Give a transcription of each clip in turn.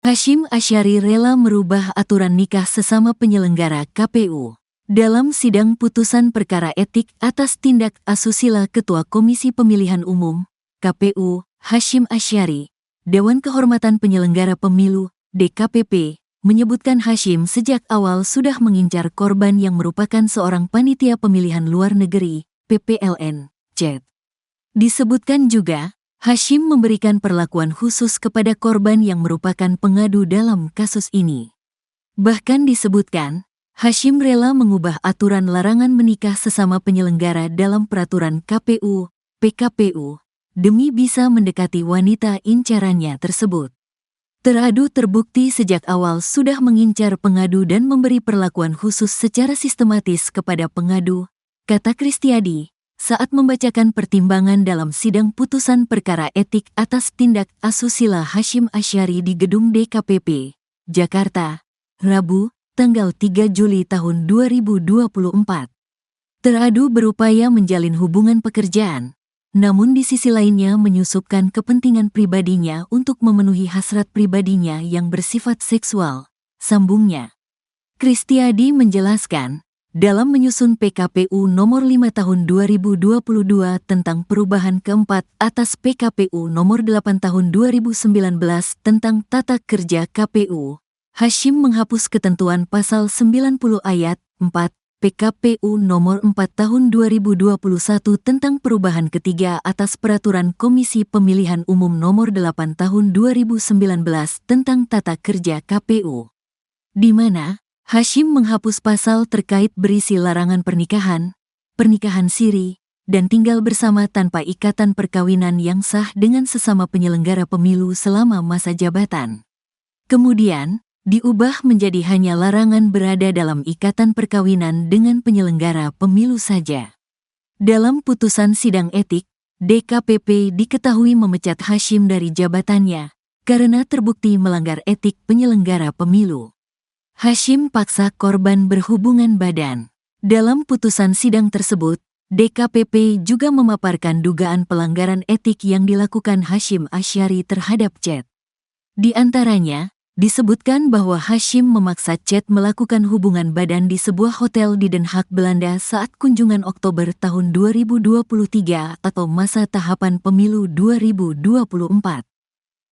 Hasyim Asyari rela merubah aturan nikah sesama penyelenggara KPU. Dalam sidang putusan perkara etik atas tindak asusila Ketua Komisi Pemilihan Umum KPU, Hasyim Asyari, Dewan Kehormatan Penyelenggara Pemilu DKPP, menyebutkan Hasyim sejak awal sudah mengincar korban yang merupakan seorang panitia pemilihan luar negeri, PPLN, Chat. Disebutkan juga, Hasyim memberikan perlakuan khusus kepada korban yang merupakan pengadu dalam kasus ini. Bahkan disebutkan, Hasyim rela mengubah aturan larangan menikah sesama penyelenggara dalam peraturan KPU, PKPU, demi bisa mendekati wanita incarannya tersebut. Teradu terbukti sejak awal sudah mengincar pengadu dan memberi perlakuan khusus secara sistematis kepada pengadu, kata Kristiadi, saat membacakan pertimbangan dalam sidang putusan perkara etik atas tindak asusila Hasyim Asyari di Gedung DKPP, Jakarta, Rabu, tanggal 3 Juli tahun 2024. Teradu berupaya menjalin hubungan pekerjaan, namun di sisi lainnya menyusupkan kepentingan pribadinya untuk memenuhi hasrat pribadinya yang bersifat seksual, sambungnya. Kristiadi menjelaskan, dalam menyusun PKPU nomor 5 tahun 2022 tentang perubahan keempat atas PKPU nomor 8 tahun 2019 tentang tata kerja KPU, Hasyim menghapus ketentuan pasal 90 ayat 4 PKPU nomor 4 tahun 2021 tentang perubahan ketiga atas peraturan Komisi Pemilihan Umum nomor 8 tahun 2019 tentang tata kerja KPU, di mana Hasyim menghapus pasal terkait berisi larangan pernikahan, pernikahan siri, dan tinggal bersama tanpa ikatan perkawinan yang sah dengan sesama penyelenggara pemilu selama masa jabatan. Kemudian, diubah menjadi hanya larangan berada dalam ikatan perkawinan dengan penyelenggara pemilu saja. Dalam putusan sidang etik, DKPP diketahui memecat Hasyim dari jabatannya karena terbukti melanggar etik penyelenggara pemilu. Hasyim paksa korban berhubungan badan. Dalam putusan sidang tersebut, DKPP juga memaparkan dugaan pelanggaran etik yang dilakukan Hasyim Asyari terhadap Chat. Di antaranya, disebutkan bahwa Hasyim memaksa Chat melakukan hubungan badan di sebuah hotel di Den Haag, Belanda saat kunjungan Oktober tahun 2023 atau masa tahapan pemilu 2024.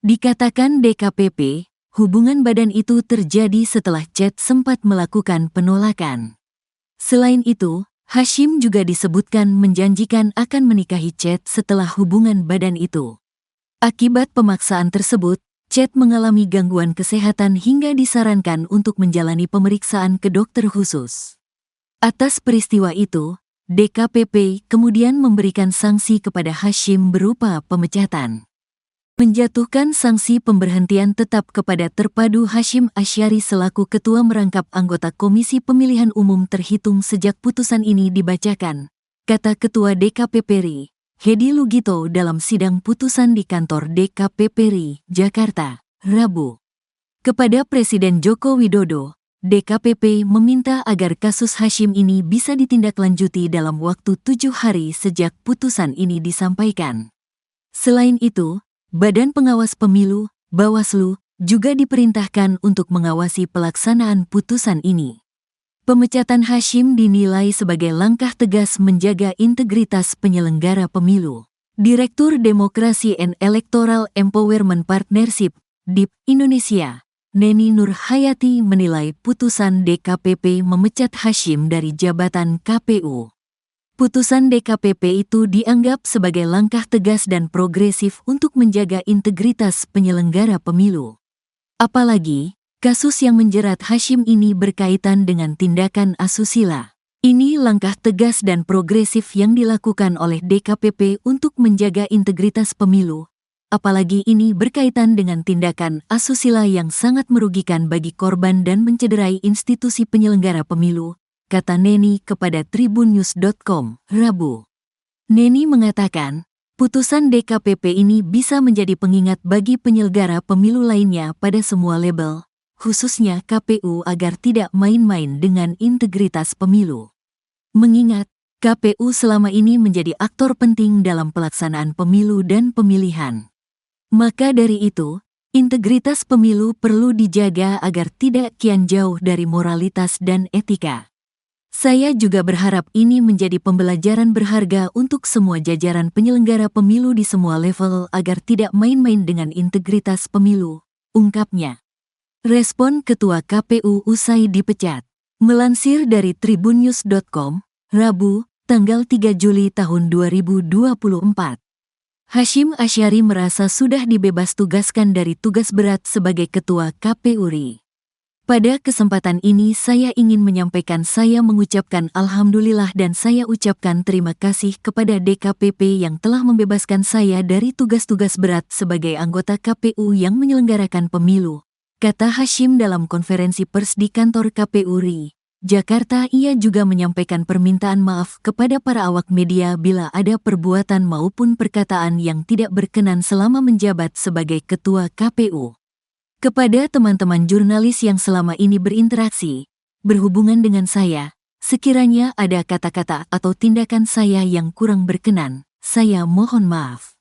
Dikatakan DKPP, hubungan badan itu terjadi setelah Chat sempat melakukan penolakan. Selain itu, Hasyim juga disebutkan menjanjikan akan menikahi Chat setelah hubungan badan itu. Akibat pemaksaan tersebut, Chat mengalami gangguan kesehatan hingga disarankan untuk menjalani pemeriksaan ke dokter khusus. Atas peristiwa itu, DKPP kemudian memberikan sanksi kepada Hasyim berupa pemecatan. Menjatuhkan sanksi pemberhentian tetap kepada Terpadu Hasyim Asyari selaku Ketua Merangkap Anggota Komisi Pemilihan Umum terhitung sejak putusan ini dibacakan, kata Ketua DKPP RI, Hedi Lugito dalam sidang putusan di kantor DKPP RI, Jakarta, Rabu. Kepada Presiden Joko Widodo, DKPP meminta agar kasus Hasyim ini bisa ditindaklanjuti dalam waktu 7 hari sejak putusan ini disampaikan. Selain itu, Badan Pengawas Pemilu, Bawaslu, juga diperintahkan untuk mengawasi pelaksanaan putusan ini. Pemecatan Hasyim dinilai sebagai langkah tegas menjaga integritas penyelenggara pemilu. Direktur Demokrasi and Electoral Empowerment Partnership, DIP, Indonesia, Neni Nur Hayati menilai putusan DKPP memecat Hasyim dari jabatan KPU. Putusan DKPP itu dianggap sebagai langkah tegas dan progresif untuk menjaga integritas penyelenggara pemilu. Apalagi, kasus yang menjerat Hasyim ini berkaitan dengan tindakan asusila. Ini langkah tegas dan progresif yang dilakukan oleh DKPP untuk menjaga integritas pemilu. Apalagi ini berkaitan dengan tindakan asusila yang sangat merugikan bagi korban dan mencederai institusi penyelenggara pemilu, kata Neni kepada tribunnews.com, Rabu. Neni mengatakan, putusan DKPP ini bisa menjadi pengingat bagi penyelenggara pemilu lainnya pada semua label, khususnya KPU agar tidak main-main dengan integritas pemilu. Mengingat, KPU selama ini menjadi aktor penting dalam pelaksanaan pemilu dan pemilihan. Maka dari itu, Integritas pemilu perlu dijaga agar tidak kian jauh dari moralitas dan etika. Saya juga berharap ini menjadi pembelajaran berharga untuk semua jajaran penyelenggara pemilu di semua level agar tidak main-main dengan integritas pemilu, ungkapnya. Respon Ketua KPU usai dipecat. Melansir dari tribunnews.com, Rabu, tanggal 3 Juli tahun 2024. Hasyim Asyari merasa sudah dibebas tugaskan dari tugas berat sebagai Ketua KPU RI. Pada kesempatan ini saya ingin menyampaikan saya mengucapkan Alhamdulillah dan saya ucapkan terima kasih kepada DKPP yang telah membebaskan saya dari tugas-tugas berat sebagai anggota KPU yang menyelenggarakan pemilu, kata Hasyim dalam konferensi pers di kantor KPU RI, Jakarta. Ia juga menyampaikan permintaan maaf kepada para awak media bila ada perbuatan maupun perkataan yang tidak berkenan selama menjabat sebagai Ketua KPU. Kepada teman-teman jurnalis yang selama ini berinteraksi, berhubungan dengan saya, sekiranya ada kata-kata atau tindakan saya yang kurang berkenan, saya mohon maaf.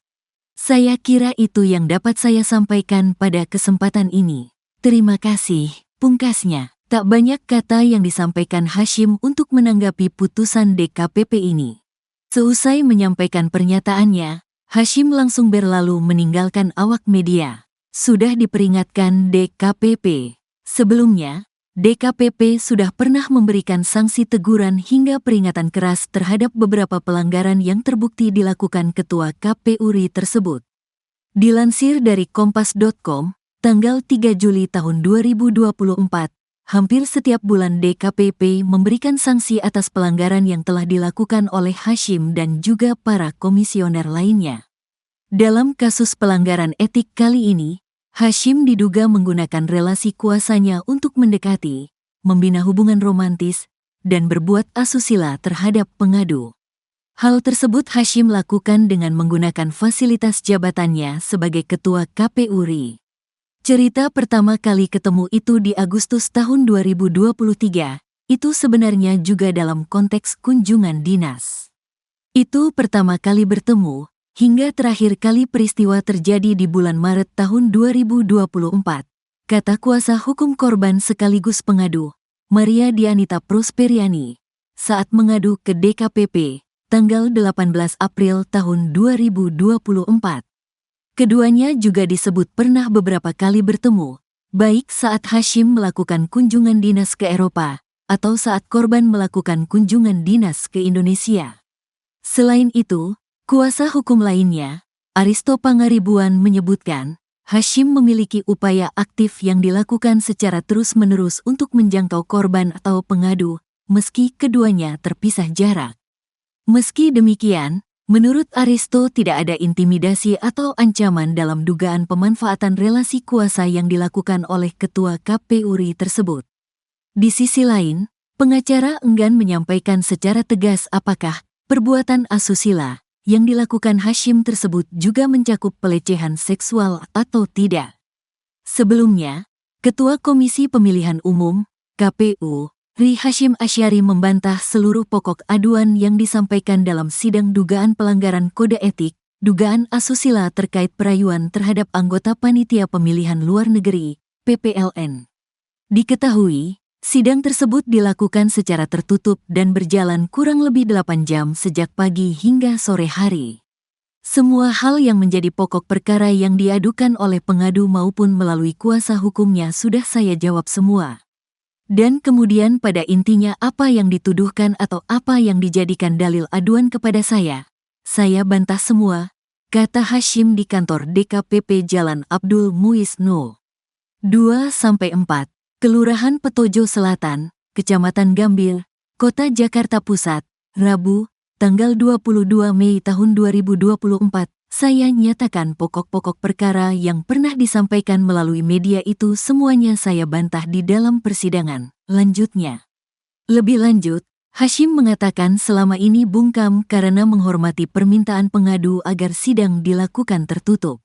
Saya kira itu yang dapat saya sampaikan pada kesempatan ini. Terima kasih, pungkasnya. Tak banyak kata yang disampaikan Hasyim untuk menanggapi putusan DKPP ini. Seusai menyampaikan pernyataannya, Hasyim langsung berlalu meninggalkan awak media. Sudah diperingatkan DKPP. Sebelumnya, DKPP sudah pernah memberikan sanksi teguran hingga peringatan keras terhadap beberapa pelanggaran yang terbukti dilakukan Ketua KPU RI tersebut. Dilansir dari kompas.com, tanggal 3 Juli tahun 2024, hampir setiap bulan DKPP memberikan sanksi atas pelanggaran yang telah dilakukan oleh Hasyim dan juga para komisioner lainnya. Dalam kasus pelanggaran etik kali ini, Hasyim diduga menggunakan relasi kuasanya untuk mendekati, membina hubungan romantis, dan berbuat asusila terhadap pengadu. Hal tersebut Hasyim lakukan dengan menggunakan fasilitas jabatannya sebagai Ketua KPU RI. Cerita pertama kali ketemu itu di Agustus tahun 2023, itu sebenarnya juga dalam konteks kunjungan dinas. Itu pertama kali bertemu, hingga terakhir kali peristiwa terjadi di bulan Maret tahun 2024, kata kuasa hukum korban sekaligus pengadu, Maria Dianita Prosperiani, saat mengadu ke DKPP, tanggal 18 April tahun 2024. Keduanya juga disebut pernah beberapa kali bertemu, baik saat Hasyim melakukan kunjungan dinas ke Eropa, atau saat korban melakukan kunjungan dinas ke Indonesia. Selain itu, kuasa hukum lainnya, Aristo Pangaribuan menyebutkan, Hasyim memiliki upaya aktif yang dilakukan secara terus-menerus untuk menjangkau korban atau pengadu, meski keduanya terpisah jarak. Meski demikian, menurut Aristo tidak ada intimidasi atau ancaman dalam dugaan pemanfaatan relasi kuasa yang dilakukan oleh Ketua KPU RI tersebut. Di sisi lain, pengacara enggan menyampaikan secara tegas apakah perbuatan asusila yang dilakukan Hasyim tersebut juga mencakup pelecehan seksual atau tidak. Sebelumnya, Ketua Komisi Pemilihan Umum, KPU, RI Hasyim Asyari membantah seluruh pokok aduan yang disampaikan dalam sidang dugaan pelanggaran kode etik, dugaan asusila terkait perayuan terhadap anggota Panitia Pemilihan Luar Negeri, PPLN. Diketahui, sidang tersebut dilakukan secara tertutup dan berjalan kurang lebih 8 jam sejak pagi hingga sore hari. Semua hal yang menjadi pokok perkara yang diadukan oleh pengadu maupun melalui kuasa hukumnya sudah saya jawab semua. Dan kemudian pada intinya apa yang dituduhkan atau apa yang dijadikan dalil aduan kepada saya bantah semua, kata Hasyim di kantor DKPP Jalan Abdul Muiz No. 2-4, Kelurahan Petojo Selatan, Kecamatan Gambir, Kota Jakarta Pusat, Rabu, tanggal 22 Mei tahun 2024. Saya nyatakan pokok-pokok perkara yang pernah disampaikan melalui media itu semuanya saya bantah di dalam persidangan, lanjutnya. Lebih lanjut, Hasyim mengatakan selama ini bungkam karena menghormati permintaan pengadu agar sidang dilakukan tertutup.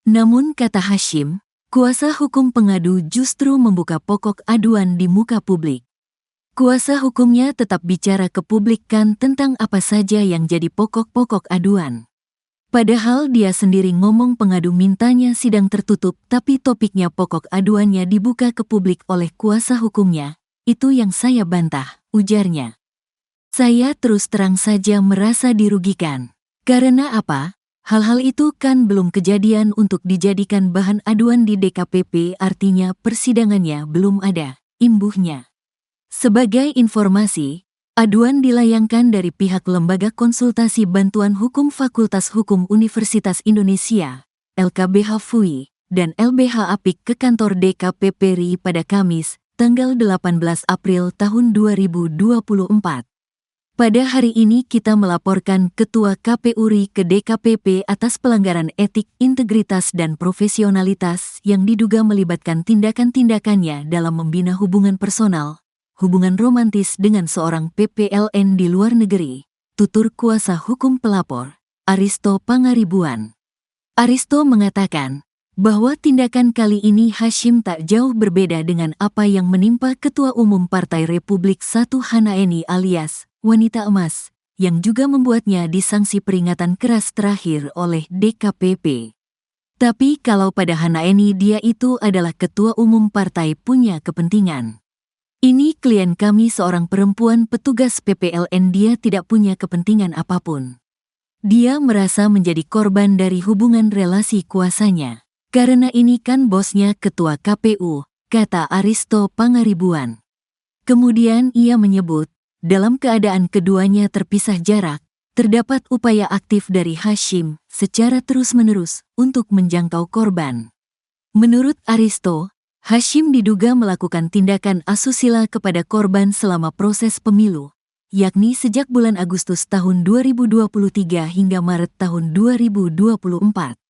Namun kata Hasyim, kuasa hukum pengadu justru membuka pokok aduan di muka publik. Kuasa hukumnya tetap bicara ke publik kan tentang apa saja yang jadi pokok-pokok aduan. Padahal dia sendiri ngomong pengadu mintanya sidang tertutup, tapi topiknya pokok aduannya dibuka ke publik oleh kuasa hukumnya. Itu yang saya bantah, ujarnya. Saya terus terang saja merasa dirugikan. Karena apa? Hal-hal itu kan belum kejadian untuk dijadikan bahan aduan di DKPP, artinya persidangannya belum ada, imbuhnya. Sebagai informasi, aduan dilayangkan dari pihak Lembaga Konsultasi Bantuan Hukum Fakultas Hukum Universitas Indonesia, LKBH FUI, dan LBH APIK ke kantor DKPP RI pada Kamis, tanggal 18 April tahun 2024. Pada hari ini kita melaporkan Ketua KPU RI ke DKPP atas pelanggaran etik, integritas dan profesionalitas yang diduga melibatkan tindakan-tindakannya dalam membina hubungan personal, hubungan romantis dengan seorang PPLN di luar negeri, tutur kuasa hukum pelapor, Aristo Pangaribuan. Aristo mengatakan bahwa tindakan kali ini Hasyim tak jauh berbeda dengan apa yang menimpa Ketua Umum Partai Republik I Hanaeni alias Wanita Emas, yang juga membuatnya disanksi peringatan keras terakhir oleh DKPP. Tapi kalau pada Hanaeni dia itu adalah Ketua Umum Partai punya kepentingan. Ini klien kami seorang perempuan petugas PPLN, dia tidak punya kepentingan apapun. Dia merasa menjadi korban dari hubungan relasi kuasanya. Karena ini kan bosnya Ketua KPU, kata Aristo Pangaribuan. Kemudian ia menyebut, dalam keadaan keduanya terpisah jarak, terdapat upaya aktif dari Hasyim secara terus-menerus untuk menjangkau korban. Menurut Aristo, Hasyim diduga melakukan tindakan asusila kepada korban selama proses pemilu, yakni sejak bulan Agustus tahun 2023 hingga Maret tahun 2024.